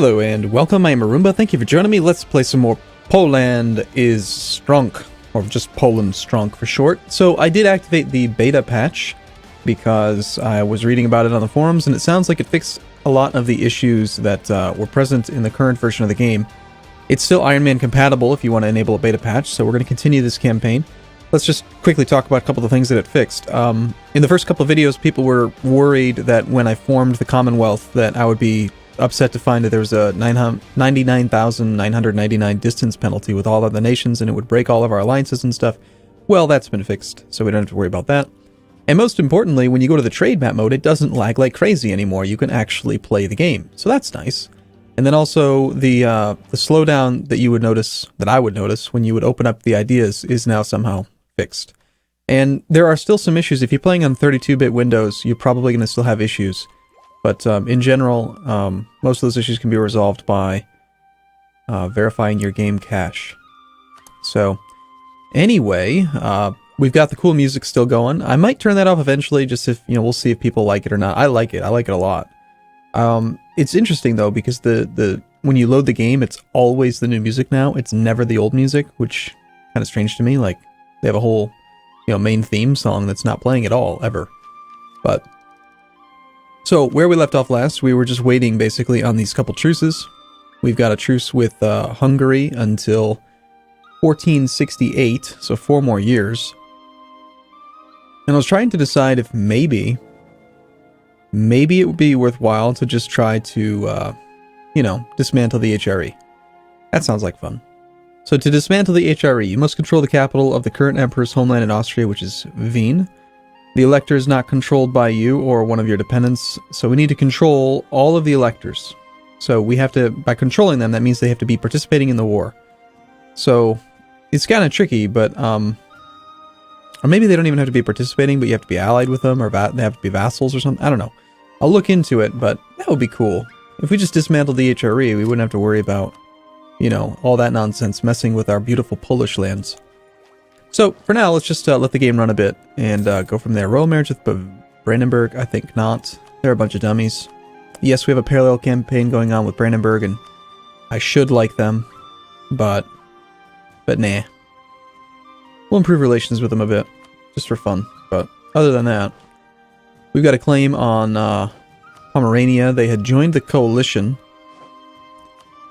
Hello and welcome, I am Arumba. Thank you for joining me. Let's play some more Poland is Stronk, or just Poland Stronk for short. So I did activate the beta patch because I was reading about it on the forums, and it sounds like it fixed a lot of the issues that were present in the current version of the game. It's still Iron Man compatible if you want to enable a beta patch, so we're going to continue this campaign. Let's just quickly talk about a couple of the things that it fixed. In the first couple of videos, people were worried that when I formed the Commonwealth that I would be upset to find that there was a 99,999 distance penalty with all other nations, and it would break all of our alliances and stuff. Well, that's been fixed, so we don't have to worry about that. And most importantly, when you go to the trade map mode, it doesn't lag like crazy anymore. You can actually play the game, so that's nice. And then also the slowdown that you would notice, that I would notice when you would open up the ideas, is now somehow fixed. And there are still some issues. If you're playing on 32-bit Windows, you're probably going to still have issues. But in general, most of those issues can be resolved by verifying your game cache. So, anyway, we've got the cool music still going. I might turn that off eventually, just if, we'll see if people like it or not. I like it. I like it a lot. It's interesting, though, because when you load the game, it's always the new music now. It's never the old music, which kind of strange to me. Like, they have a whole, main theme song that's not playing at all, ever. But so, where we left off last, we were just waiting, basically, on these couple truces. We've got a truce with Hungary until 1468, so 4 more years. And I was trying to decide if maybe it would be worthwhile to just try to, dismantle the HRE. That sounds like fun. So, to dismantle the HRE, you must control the capital of the current emperor's homeland in Austria, which is Wien. The elector is not controlled by you or one of your dependents, so we need to control all of the electors. So we have to, by controlling them, that means they have to be participating in the war. So it's kind of tricky, but, or maybe they don't even have to be participating, but you have to be allied with them, or they have to be vassals or something. I don't know. I'll look into it, but that would be cool. If we just dismantled the HRE, we wouldn't have to worry about, all that nonsense messing with our beautiful Polish lands. So, for now, let's just let the game run a bit and go from there. Royal marriage with Brandenburg? I think not. They're a bunch of dummies. Yes, we have a parallel campaign going on with Brandenburg, and I should like them, but nah. We'll improve relations with them a bit, just for fun. But other than that, we've got a claim on Pomerania. They had joined the coalition,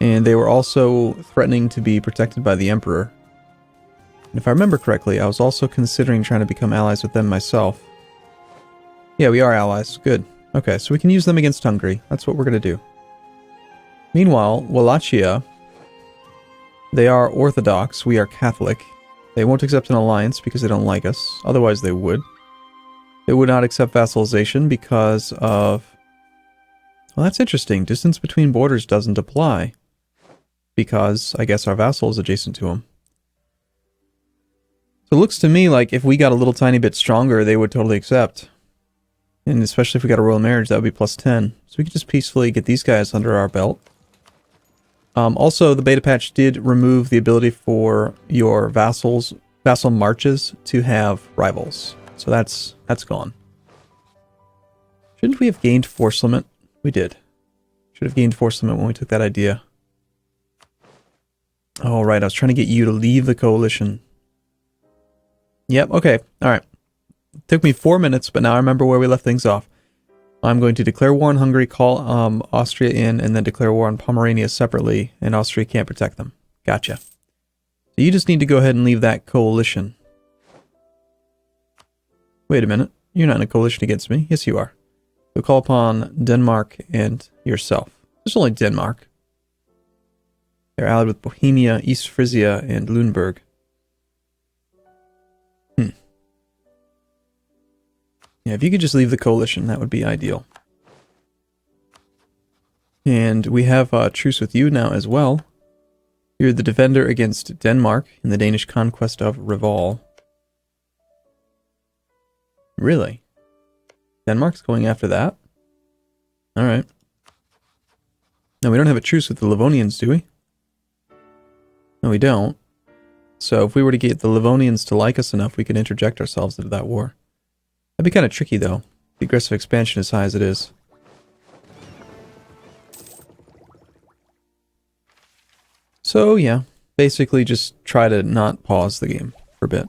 and they were also threatening to be protected by the Emperor. And if I remember correctly, I was also considering trying to become allies with them myself. Yeah, we are allies. Good. Okay, so we can use them against Hungary. That's what we're going to do. Meanwhile, Wallachia, they are Orthodox. We are Catholic. They won't accept an alliance because they don't like us. Otherwise, they would. They would not accept vassalization because of... Well, that's interesting. Distance between borders doesn't apply. Because, I guess, our vassal is adjacent to them. So it looks to me like if we got a little tiny bit stronger, they would totally accept. And especially if we got a royal marriage, that would be plus 10. So we could just peacefully get these guys under our belt. Also, the beta patch did remove the ability for your vassal marches to have rivals. So that's gone. Shouldn't we have gained force limit? We did. Should have gained force limit when we took that idea. Oh, right. I was trying to get you to leave the coalition. Yep, okay, alright. Took me 4 minutes, but now I remember where we left things off. I'm going to declare war on Hungary, call Austria in, and then declare war on Pomerania separately, and Austria can't protect them. Gotcha. So you just need to go ahead and leave that coalition. Wait a minute, you're not in a coalition against me. Yes, you are. We'll call upon Denmark and yourself. There's only Denmark. They're allied with Bohemia, East Frisia, and Lüneburg. Yeah, if you could just leave the coalition, that would be ideal. And we have a truce with you now as well. You're the defender against Denmark in the Danish conquest of Reval. Really? Denmark's going after that? Alright. Now, we don't have a truce with the Livonians, do we? No, we don't. So, if we were to get the Livonians to like us enough, we could interject ourselves into that war. That'd be kind of tricky, though. The aggressive expansion as high as it is. So yeah, basically just try to not pause the game for a bit.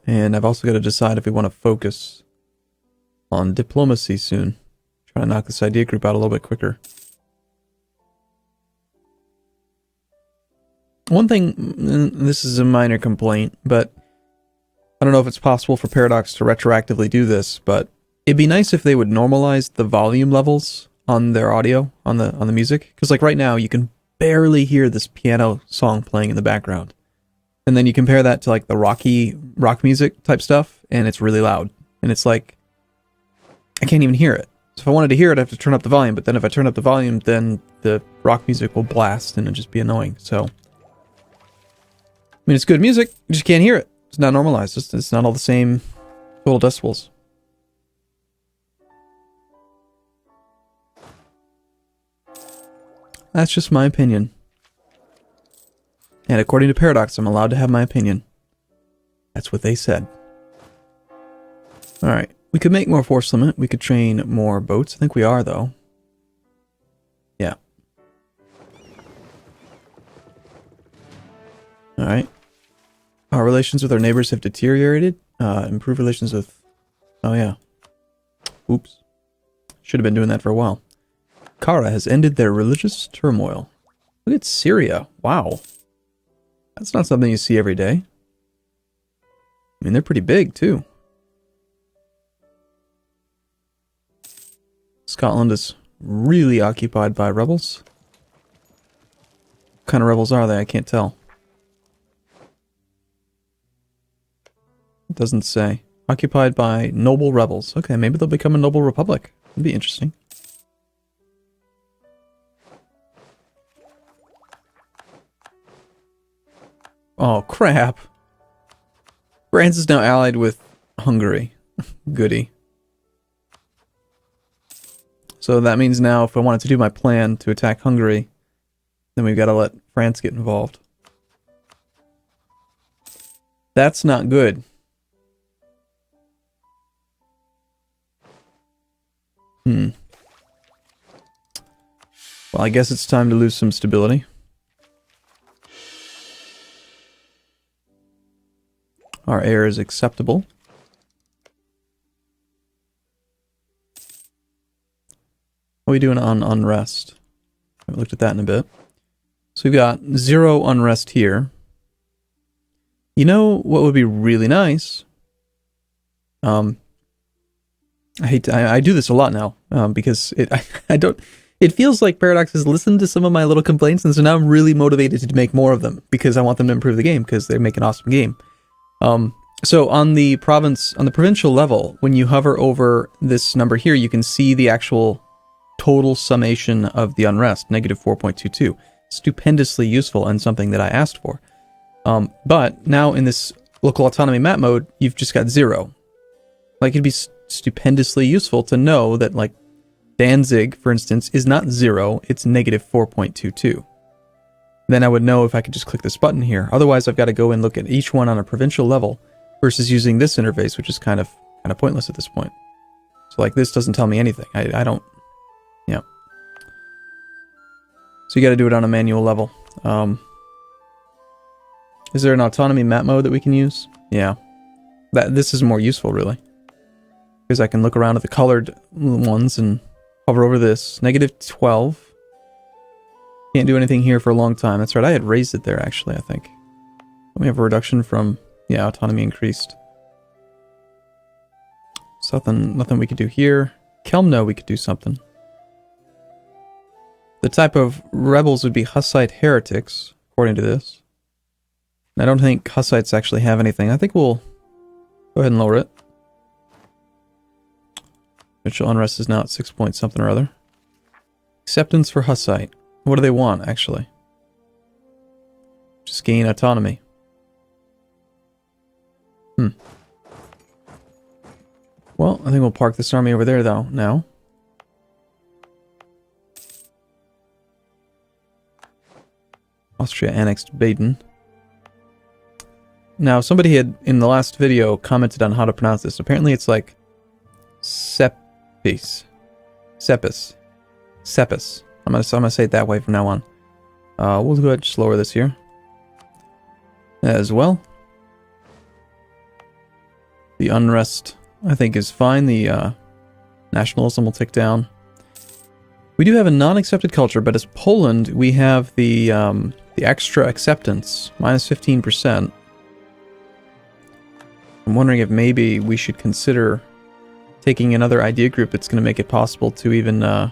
And I've also got to decide if we want to focus on diplomacy soon. Try to knock this idea group out a little bit quicker. One thing, this is a minor complaint, but I don't know if it's possible for Paradox to retroactively do this, but it'd be nice if they would normalize the volume levels on their audio, on the music. Because like right now, you can barely hear this piano song playing in the background. And then you compare that to like the rock music type stuff, and it's really loud. And it's like, I can't even hear it. So if I wanted to hear it, I have to turn up the volume. But then if I turn up the volume, then the rock music will blast and it'll just be annoying. So, I mean, it's good music, you just can't hear it. It's not normalized. It's not all the same total decibels. That's just my opinion. And according to Paradox, I'm allowed to have my opinion. That's what they said. Alright. We could make more force limit. We could train more boats. I think we are, though. Yeah. Alright. Our relations with our neighbors have deteriorated. Improve relations with... Oh, yeah. Oops. Should have been doing that for a while. Kara has ended their religious turmoil. Look at Syria. Wow. That's not something you see every day. I mean, they're pretty big, too. Scotland is really occupied by rebels. What kind of rebels are they? I can't tell. It doesn't say. Occupied by noble rebels. Okay, maybe they'll become a noble republic. That'd be interesting. Oh, crap. France is now allied with Hungary. Goody. So that means now if I wanted to do my plan to attack Hungary, then we've got to let France get involved. That's not good. Well, I guess it's time to lose some stability. Our air is acceptable. How are we doing on unrest? I haven't looked at that in a bit. So we've got 0 unrest here. You know what would be really nice? I do this a lot now because it feels like Paradox has listened to some of my little complaints, and so now I'm really motivated to make more of them because I want them to improve the game because they make an awesome game. So on the provincial level, when you hover over this number here, you can see the actual total summation of the unrest, -4.22. Stupendously useful and something that I asked for. But now in this local autonomy map mode, you've just got 0. Like, it'd be stupendously useful to know that, like, Danzig, for instance, is not 0, it's -4.22. Then I would know if I could just click this button here. Otherwise, I've got to go and look at each one on a provincial level versus using this interface, which is kind of pointless at this point. So, like, this doesn't tell me anything. I don't... Yeah. So you got to do it on a manual level. Is there an autonomy map mode that we can use? Yeah. This is more useful, really. Because I can look around at the colored ones and hover over this. -12. Can't do anything here for a long time. That's right, I had raised it there, actually, I think. We have a reduction from... Yeah, autonomy increased. So nothing we could do here. Kelmno, we could do something. The type of rebels would be Hussite heretics, according to this. And I don't think Hussites actually have anything. I think we'll go ahead and lower it. Provincial unrest is now at 6 point something or other. Acceptance for Hussite. What do they want, actually? Just gain autonomy. Well, I think we'll park this army over there, though, now. Austria annexed Baden. Now, somebody had, in the last video, commented on how to pronounce this. Apparently it's like... Sepis. I'm gonna say it that way from now on. We'll go ahead and just lower this here as well. The unrest, I think, is fine. The nationalism will tick down. We do have a non-accepted culture, but as Poland, we have the extra acceptance, minus 15%. I'm wondering if maybe we should consider taking another idea group that's going to make it possible to even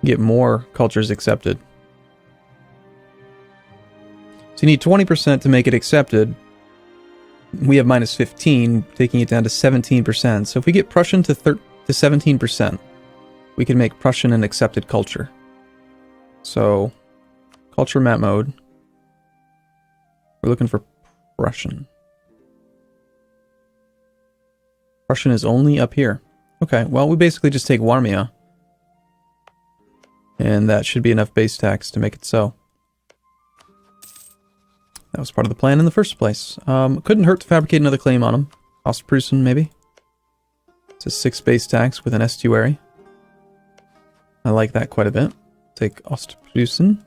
get more cultures accepted. So you need 20% to make it accepted. We have minus 15, taking it down to 17%. So if we get Prussian to 17%, we can make Prussian an accepted culture. So, culture map mode. We're looking for Prussian. Prussian is only up here. Okay, well, we basically just take Warmia. And that should be enough base tax to make it so. That was part of the plan in the first place. Couldn't hurt to fabricate another claim on him. Ostprusen, maybe? It's a 6 base tax with an estuary. I like that quite a bit. Take Ostprusen.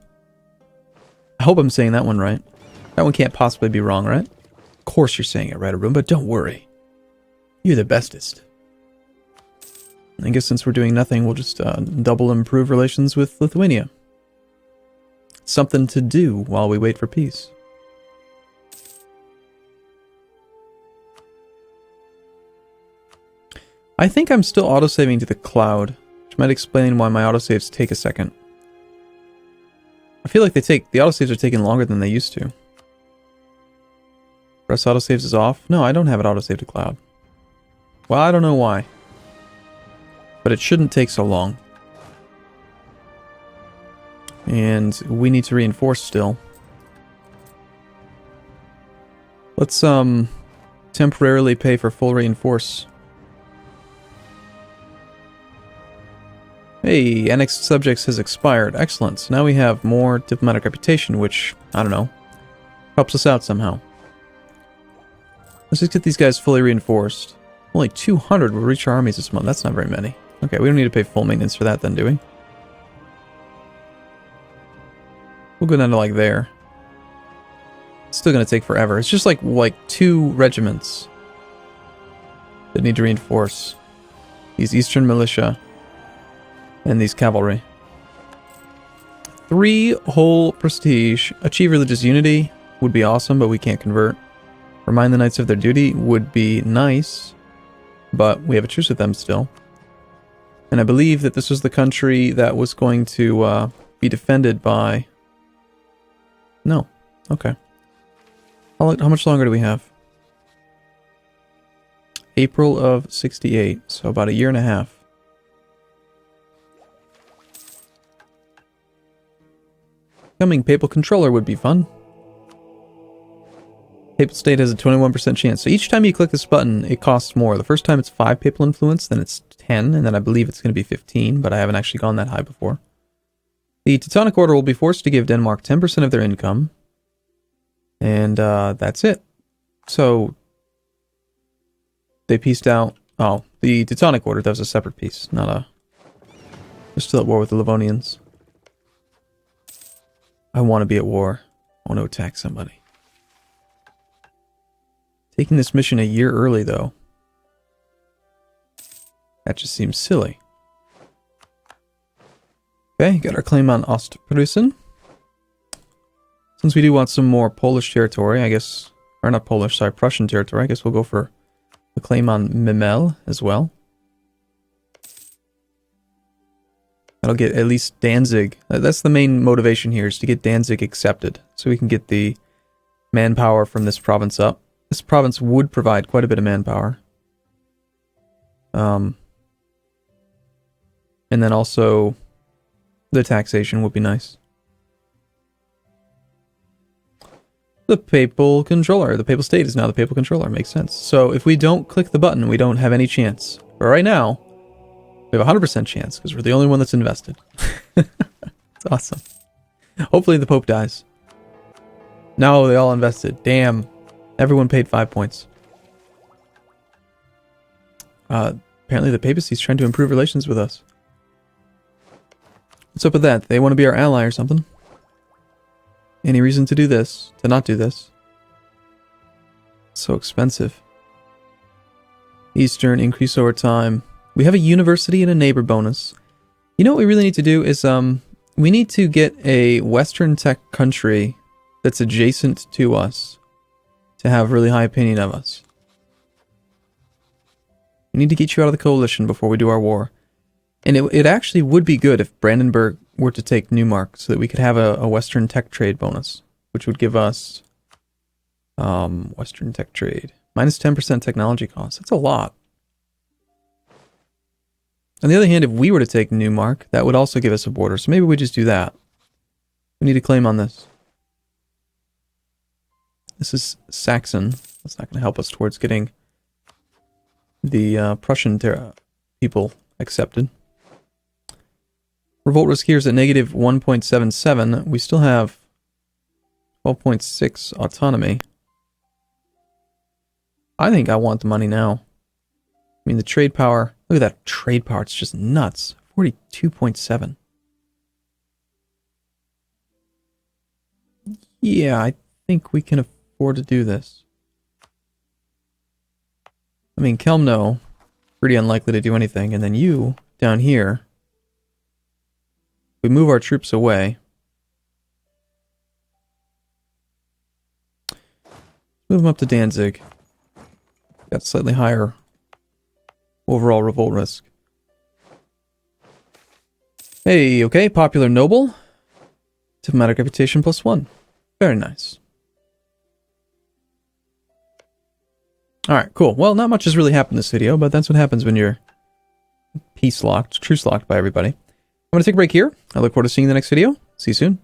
I hope I'm saying that one right. That one can't possibly be wrong, right? Of course you're saying it right, Arumba. Don't worry. You're the bestest. I guess since we're doing nothing, we'll just double improve relations with Lithuania. Something to do while we wait for peace. I think I'm still autosaving to the cloud, which might explain why my autosaves take a second. I feel like the autosaves are taking longer than they used to. Press autosaves is off. No, I don't have it autosaved to cloud. Well, I don't know why. But it shouldn't take so long. And we need to reinforce still. Let's temporarily pay for full reinforce. Hey, annexed subjects has expired. Excellent. So now we have more diplomatic reputation, which, I don't know, helps us out somehow. Let's just get these guys fully reinforced. Only 200 will reach our armies this month. That's not very many. Okay, we don't need to pay full maintenance for that then, do we? We'll go down to like there. It's still going to take forever. It's just like 2 regiments that need to reinforce. These Eastern militia and these cavalry. 3 whole prestige. Achieve religious unity would be awesome, but we can't convert. Remind the knights of their duty would be nice, but we have a truce with them still. And I believe that this was the country that was going to be defended by... No. Okay. How much longer do we have? April of 68, so about a year and a half. Becoming Papal Controller would be fun. Papal State has a 21% chance. So each time you click this button, it costs more. The first time it's 5 Papal Influence, then it's 10, and then I believe it's going to be 15, but I haven't actually gone that high before. The Teutonic Order will be forced to give Denmark 10% of their income. And that's it. So they pieced out... Oh, the Teutonic Order, that was a separate piece, not a... They're still at war with the Livonians. I want to be at war. I want to attack somebody. Taking this mission a year early, though. That just seems silly. Okay, got our claim on Ostprusen. Since we do want some more Polish territory, I guess... Or not Polish, sorry, Prussian territory. I guess we'll go for the claim on Memel as well. That'll get at least Danzig. That's the main motivation here, is to get Danzig accepted. So we can get the manpower from this province up. This province would provide quite a bit of manpower. And then also the taxation would be nice. The Papal Controller. The Papal State is now the Papal Controller. Makes sense. So if we don't click the button, we don't have any chance. But right now, we have a 100% chance because we're the only one that's invested. It's awesome. Hopefully the Pope dies. No, they all invested. Damn. Everyone paid 5 points. Apparently the papacy's trying to improve relations with us. What's up with that? They want to be our ally or something? any reason to do this, to not do this. It's so expensive. Eastern, increase over time. We have a university and a neighbor bonus. You know what we really need to do is, we need to get a Western tech country that's adjacent to us to have really high opinion of us. We need to get you out of the coalition before we do our war. And it actually would be good if Brandenburg were to take Neumark so that we could have a Western tech trade bonus, which would give us Western tech trade. Minus 10% technology cost. That's a lot. On the other hand, if we were to take Neumark, that would also give us a border. So maybe we just do that. We need a claim on this. This is Saxon. That's not going to help us towards getting the Prussian people accepted. Revolt risk here is at negative 1.77. We still have 12.6 autonomy. I think I want the money now. I mean, the trade power. Look at that trade power. It's just nuts. 42.7. Yeah, I think we can afford to do this. I mean, Kelmno, pretty unlikely to do anything. And then you, down here, we move our troops away. Move them up to Danzig. Got slightly higher overall revolt risk. Hey, okay, popular noble. Diplomatic reputation +1. Very nice. Alright, cool. Well, not much has really happened in this video, but that's what happens when you're peace locked, truce locked by everybody. I'm going to take a break here. I look forward to seeing you in the next video. See you soon.